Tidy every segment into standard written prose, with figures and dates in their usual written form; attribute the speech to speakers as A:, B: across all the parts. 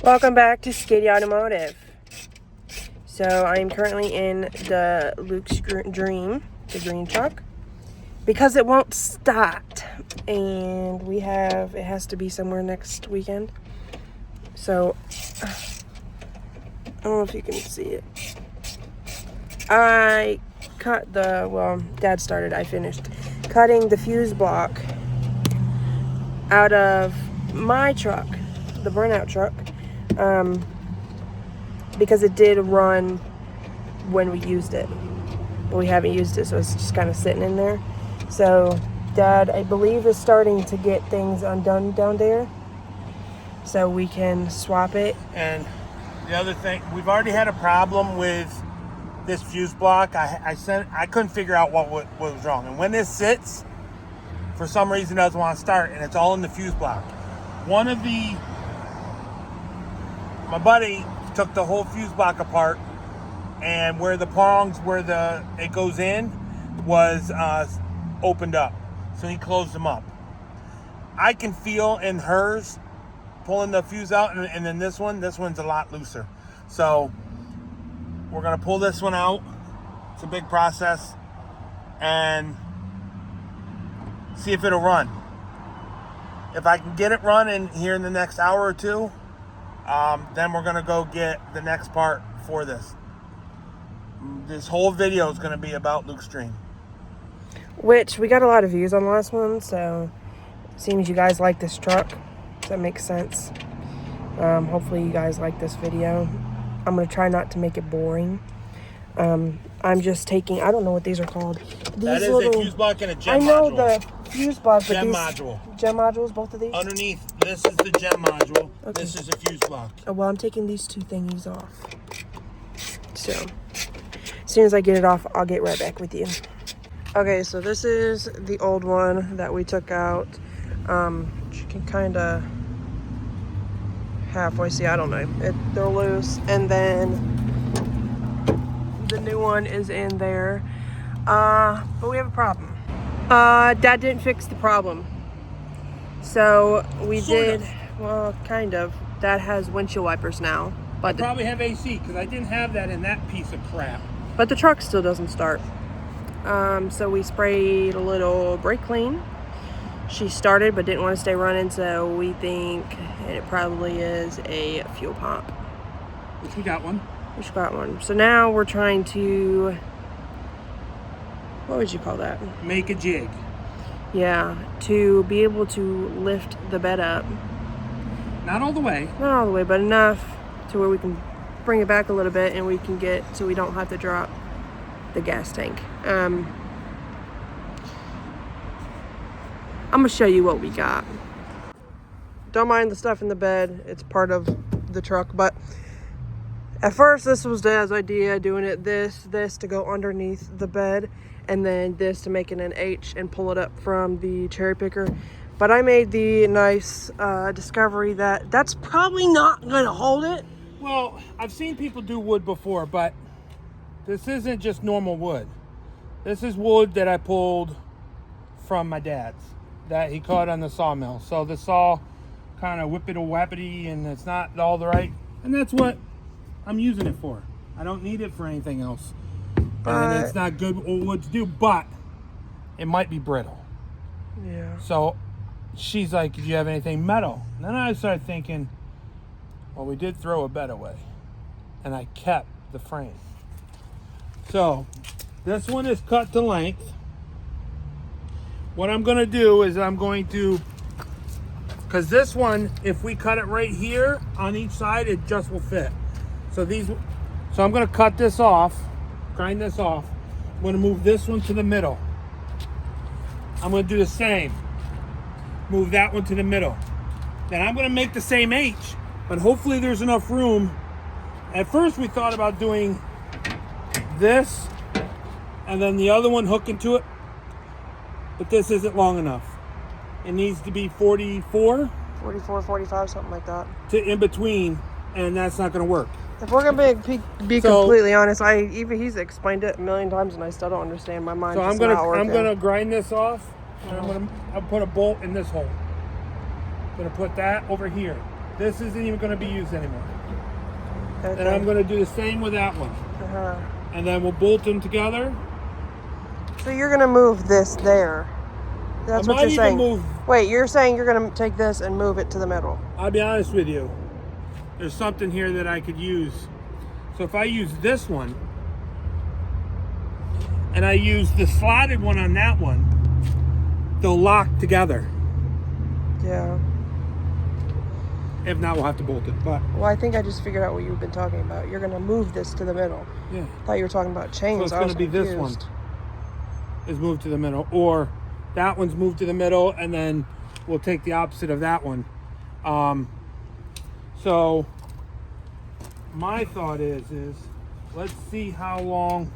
A: Welcome back to Skitty Automotive. So I'm currently in the Luke's Dream, the green truck, because it won't start, and it has to be somewhere next weekend. So I don't know if you can see it. I cut Dad started, I finished cutting the fuse block out of my truck, the burnout truck, because it did run when we used it, but we haven't used it, so it's just kind of sitting in there. So Dad, I believe, is starting to get things undone down there so we can swap it.
B: And the other thing, we've already had a problem with this fuse block. I couldn't figure out what was wrong, and when this sits, for some reason, it doesn't want to start, and it's all in the fuse block. My buddy took the whole fuse block apart, and where the prongs, it goes in, was opened up. So he closed them up. I can feel in hers pulling the fuse out, and then this one's a lot looser. So we're gonna pull this one out. It's a big process, and see if it'll run. If I can get it running here in the next hour or two, then we're gonna go get the next part for this. This whole video is gonna be about Luke's Dream.
A: Which we got a lot of views on the last one, so it seems you guys like this truck. So that makes sense. Hopefully you guys like this video. I'm gonna try not to make it boring. I'm just taking, I don't know what these are called.
B: That is a fuse block and a gem module.
A: I know the fuse block, but
B: gem module.
A: Gem modules, both of these?
B: Underneath, this is the gem module. Okay. This is a fuse block.
A: Oh, well, I'm taking these two thingies off. So, as soon as I get it off, I'll get right back with you. Okay, so this is the old one that we took out. You can kind of halfway see, I don't know. They're loose. And then the new one is in there. But we have a problem. Dad didn't fix the problem. So we did, well, kind of. Dad has windshield wipers now.
B: But I probably have AC, because I didn't have that in that piece of crap.
A: But the truck still doesn't start. So we sprayed a little brake clean. She started but didn't want to stay running, so we think it probably is a fuel pump.
B: Which we got one.
A: So now we're trying to, what would you call that?
B: Make a jig.
A: Yeah, to be able to lift the bed up.
B: Not all the way.
A: Not all the way, but enough to where we can bring it back a little bit and we can get, so we don't have to drop the gas tank. I'm gonna show you what we got. Don't mind the stuff in the bed, it's part of the truck, but at first this was Dad's idea, doing it this to go underneath the bed, and then this to make it an H and pull it up from the cherry picker. But I made the nice discovery that that's probably not gonna hold it.
B: Well, I've seen people do wood before, but this isn't just normal wood. This is wood that I pulled from my dad's, that he caught on the sawmill. So the saw kind of whippity-wappity, and it's not all the right. And that's what I'm using it for. I don't need it for anything else. And it's not good old wood to do, but it might be brittle.
A: Yeah.
B: So she's like, do you have anything metal? And then I started thinking, well, we did throw a bed away, and I kept the frame. So this one is cut to length. What I'm gonna do is because this one, if we cut it right here on each side, it just will fit. So I'm gonna cut this off, grind this off. I'm gonna move this one to the middle. I'm gonna do the same. Move that one to the middle. Then I'm gonna make the same H, but hopefully there's enough room. At first we thought about doing this and then the other one hook into it, but this isn't long enough. It needs to be 44,
A: 45, something like that.
B: To in between, and that's not gonna work.
A: If we're gonna be completely honest, he's explained it a million times and I still don't understand. My mind.
B: So I'm gonna grind this off, and I'll put a bolt in this hole. I'm gonna put that over here. This isn't even going to be used anymore.
A: Okay.
B: And I'm going to do the same with that one.
A: Uh-huh.
B: And then we'll bolt them together.
A: So you're gonna move this there. That's
B: I
A: what
B: might
A: you're
B: even
A: saying.
B: move-
A: Wait, you're saying you're gonna take this and move it to the middle.
B: I'll be honest with you. There's something here that I could use. So if I use this one, and I use the slotted one on that one, they'll lock together.
A: Yeah.
B: If not, we'll have to bolt it. But
A: Well, I think I just figured out what you've been talking about. You're gonna move this to the middle.
B: yeah,
A: I thought you were talking about chains.
B: so it's
A: I
B: going
A: was
B: to be this one
A: confused.
B: is moved to the middle, or that one's moved to the middle, and then we'll take the opposite of that one. So my thought is let's see how long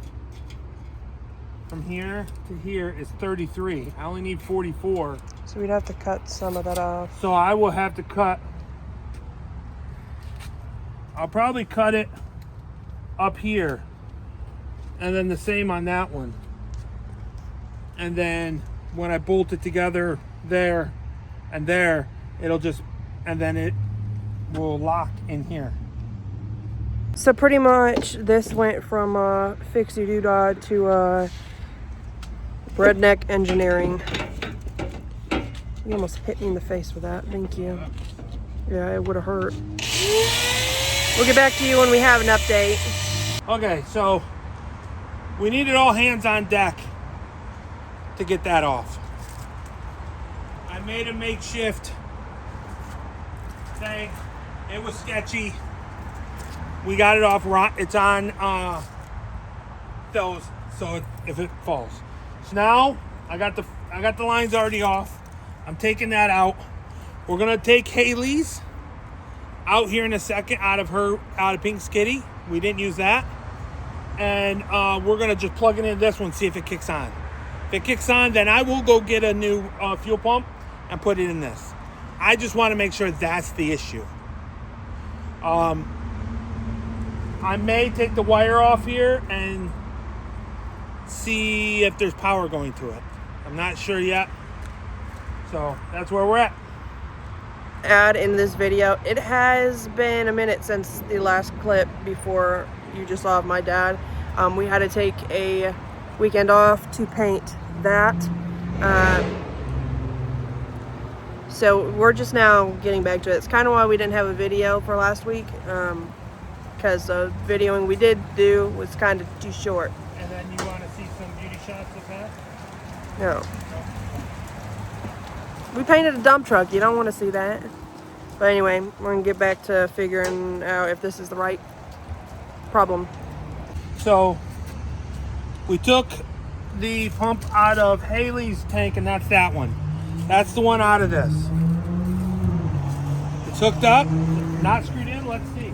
B: from here to here is 33. I only need 44.
A: So we'd have to cut some of that off.
B: So I will have to cut, I'll probably cut it up here, and then the same on that one. And then when I bolt it together there and there, it'll just, and then it will lock in here.
A: So pretty much this went from Fixie Doodad to Redneck Engineering. You almost hit me in the face with that. Thank you. Yeah, it would have hurt. We'll get back to you when we have an update.
B: Okay, so we needed all hands on deck to get that off. I made a makeshift thing. It was sketchy. We got it off. It's on those, so if it falls. So now I got the lines already off. I'm taking that out. We're gonna take Haley's out here in a second out of Pink Skitty. We didn't use that. And we're gonna just plug it in this one, see if it kicks on. If it kicks on, then I will go get a new fuel pump and put it in this. I just want to make sure that's the issue. I may take the wire off here and see if there's power going to it. I'm not sure yet. So that's where we're at.
A: Add in this video. It has been a minute since the last clip before you just saw of my dad. We had to take a weekend off to paint that. So we're just now getting back to it. It's kind of why we didn't have a video for last week, because the videoing we did do was kind of too short.
B: And then you want to see some beauty shots of that?
A: No. We painted a dump truck. You don't want to see that. But anyway, we're going to get back to figuring out if this is the right problem.
B: So we took the pump out of Haley's tank, and that's that one. That's the one out of this. It's hooked up, not screwed in. Let's see.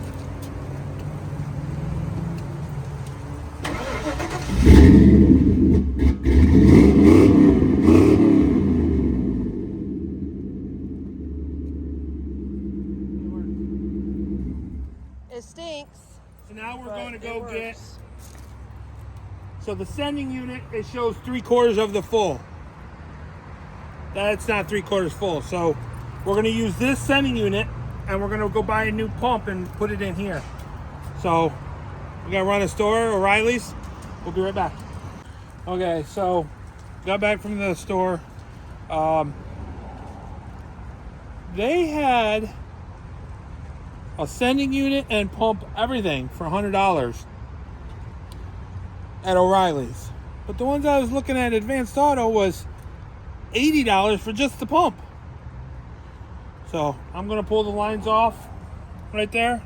A: It stinks.
B: So now we're
A: but
B: going to
A: it
B: go
A: works.
B: get. So the sending unit, it shows 3/4 of the full. That's not 3/4 full. So we're going to use this sending unit, and we're going to go buy a new pump and put it in here. So we got to run a store, O'Reilly's. We'll be right back. Okay, so got back from the store. They had a sending unit and pump, everything for $100 at O'Reilly's. But the ones I was looking at Advanced Auto was $80 for just the pump. So I'm gonna pull the lines off right there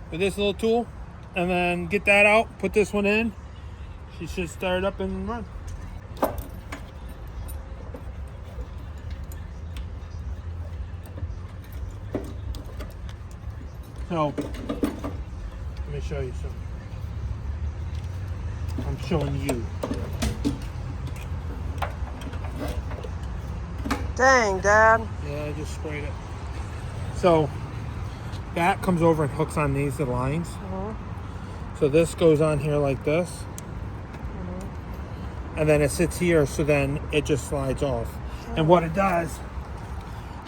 B: with this little tool, and then get that out, put this one in. She should start up and run. So let me show you something. I'm showing you.
A: Dang, Dad.
B: Yeah, I just sprayed it. So that comes over and hooks on these lines. So this goes on here like this. And then it sits here, so then it just slides off. And what it does,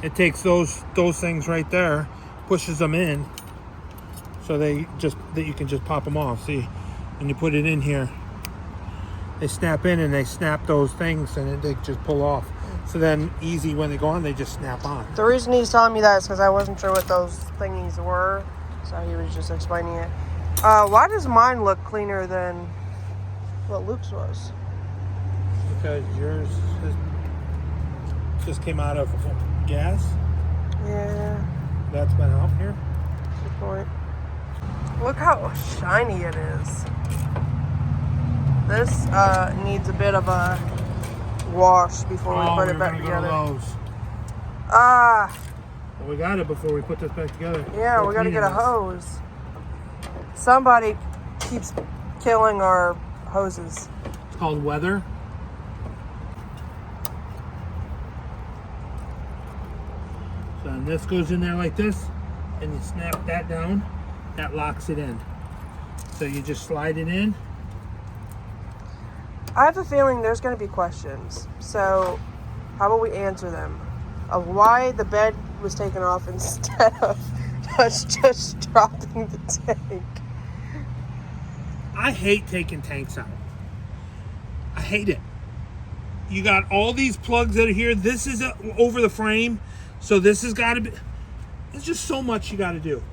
B: it takes those things right there pushes them in, so that you can just pop them off. See, and you put it in here, they snap in and they snap those things, and then they just pull off. So then easy when they go on, they just snap on.
A: The reason he's telling me that is because I wasn't sure what those thingies were, so he was just explaining it. Why does mine look cleaner than what Luke's was?
B: Because yours just came out of gas.
A: Yeah,
B: That's been out here.
A: good point. Look how shiny it is. This needs a bit of a wash before we put it back together. Ah,
B: Well, we got it before we put this back together.
A: yeah, we got to get a hose. Somebody keeps killing our hoses.
B: It's called weather. So then this goes in there like this, and you snap that down. That locks it in. So you just slide it in.
A: I have a feeling there's going to be questions. So, how about we answer them? Of why the bed was taken off instead of us just dropping the tank.
B: I hate taking tanks out. I hate it. You got all these plugs that are here. This is over the frame. So this has got to be... There's just so much you got to do.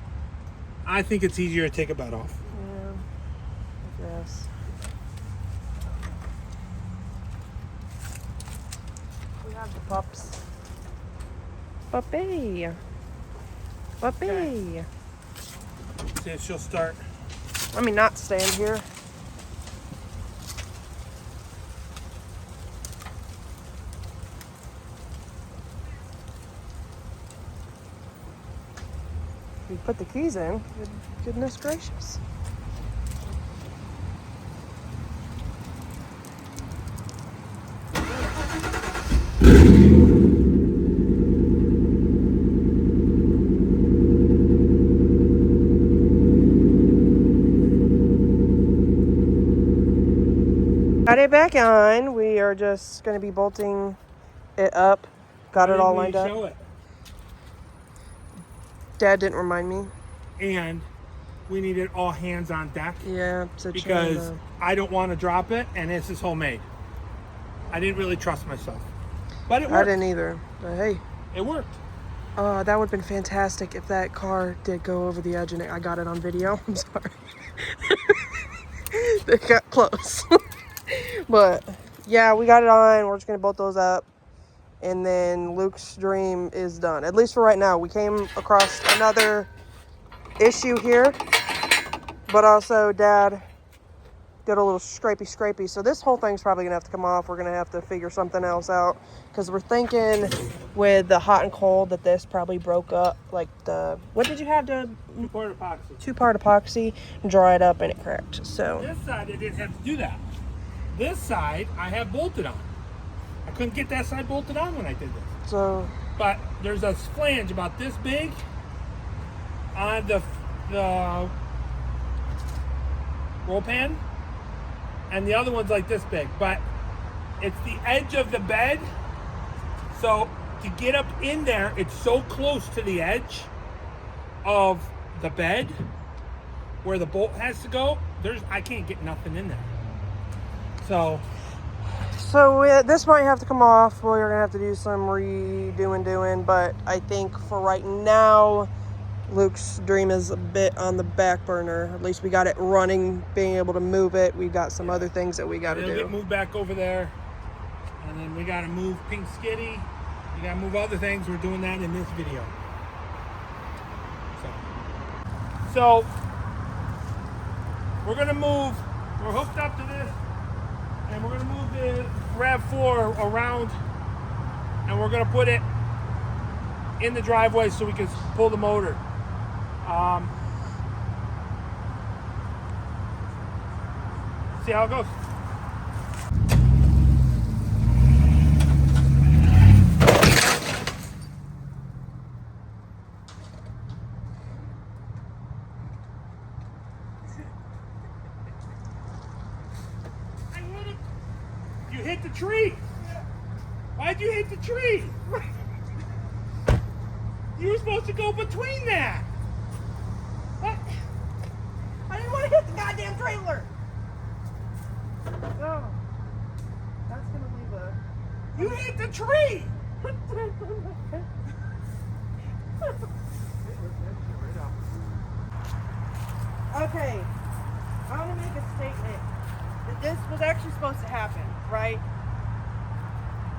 B: I think it's easier to take a bed off.
A: Yeah, I guess. We have the pups. Puppy. Puppy.
B: Okay. See if she'll start.
A: Let me not stand here. We put the keys in. Goodness gracious. Got it back on. We are just going to be bolting it up. Got it all lined up.
B: Show it.
A: Dad didn't remind me.
B: And we needed all hands on deck
A: Yeah, to
B: because I don't want to drop it, and this is homemade. I didn't really trust myself, but it worked.
A: I didn't either. But hey,
B: It worked.
A: that would have been fantastic if that car did go over the edge and I got it on video. I'm sorry. They got close. But yeah, we got it on. We're just gonna bolt those up, and then Luke's dream is done. At least for right now. We came across another issue here, but also Dad did a little scrapey. So this whole thing's probably gonna have to come off. We're gonna have to figure something else out because we're thinking with the hot and cold that this probably broke up. Like the, what did you have to?
B: 2-part epoxy.
A: 2-part epoxy, dry it up, and it cracked. So
B: This side I didn't have to do that. This side I have bolted on. I couldn't get that side bolted on when I did this.
A: so
B: But there's a flange about this big on the roll pan, and the other one's like this big. But it's the edge of the bed, so to get up in there, it's so close to the edge of the bed where the bolt has to go. I can't get nothing in there. So
A: this might have to come off. We're gonna have to do some doing. But I think for right now, Luke's dream is a bit on the back burner. At least we got it running, being able to move it. We've got some other things that we got to
B: it'll
A: do.
B: get moved back over there, and then we got to move Pink Skitty. We got to move other things. We're doing that in this video. So we're gonna move. We're hooked up to this, and we're gonna move the RAV4 around, and we're gonna put it in the driveway so we can pull the motor. See how it goes. I hit it. You hit the tree. Why'd you hit the tree? You were supposed to go between that.
A: What? I didn't want to hit the goddamn trailer. Oh, that's gonna leave a.
B: You hit the tree.
A: Okay, I want to make a statement that this was actually supposed to happen, right?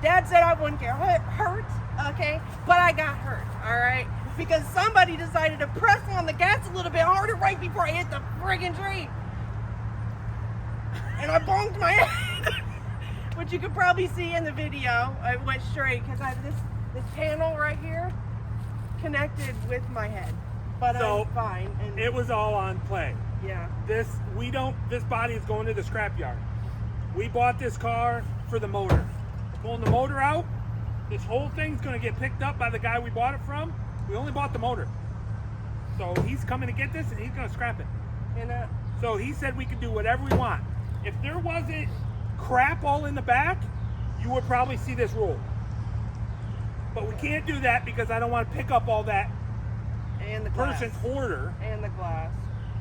A: Dad said I wouldn't get hurt, okay? But I got hurt, all right? Because somebody decided to press on the gas a little bit harder right before I hit the friggin' tree. And I bonked my head, which you could probably see in the video. I went straight because I have this panel right here connected with my head. But
B: So,
A: I'm fine. And
B: It was all on play.
A: yeah.
B: This body is going to the scrapyard. We bought this car for the motor. Pulling the motor out, this whole thing's gonna get picked up by the guy we bought it from. We only bought the motor. So he's coming to get this and he's gonna scrap it.
A: And
B: So he said we could do whatever we want. If there wasn't crap all in the back, you would probably see this roll. But we can't do that because I don't want to pick up all that
A: and the glass.
B: person's hoarder.
A: And the glass.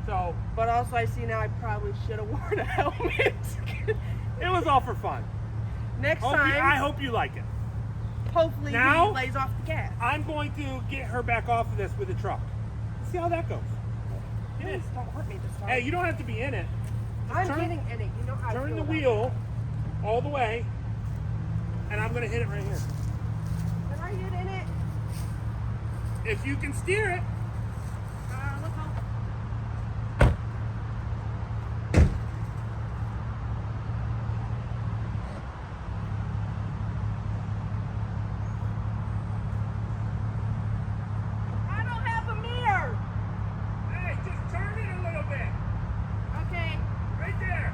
B: So
A: But also I see now I probably should have worn a helmet.
B: it was all for fun.
A: Next
B: I
A: time,
B: hope you like it.
A: hopefully
B: Now-
A: he lays off the gas.
B: I'm going to get her back off of this with the truck. See how that goes.
A: Please don't hurt me this time.
B: Hey, you don't have to be in it.
A: I'm
B: turn-
A: getting in it. You know how I
B: Turn
A: feel
B: the
A: about
B: wheel all the way, and I'm going to hit it right here.
A: it. Can I get in it?
B: If you can steer it.
A: Look how. I don't have a mirror.
B: Hey, just turn it a little bit.
A: Okay.
B: Right there.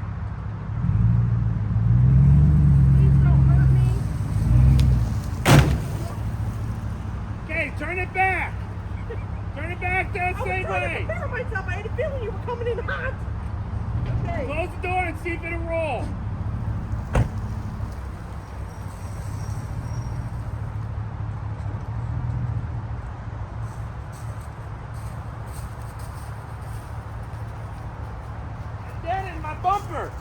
A: Please don't hurt me.
B: Okay, turn it back. Turn it back that
A: I was
B: same
A: trying to
B: way.
A: prepare myself. I had a feeling you were coming in hot. Okay.
B: Close the door and see if it'll roll. That is my bumper.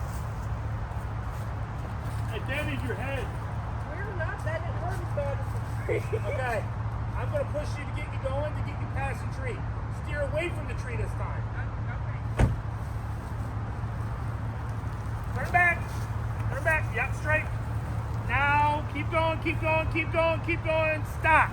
B: I dented your head.
A: We're not. That didn't hurt as bad as the tree.
B: Okay, I'm gonna push you to get you going, to get you past the tree. Steer away from the tree this time.
A: Okay.
B: Turn back. Turn back. Yep, straight. Now, keep going, keep going, keep going, keep going. Stop.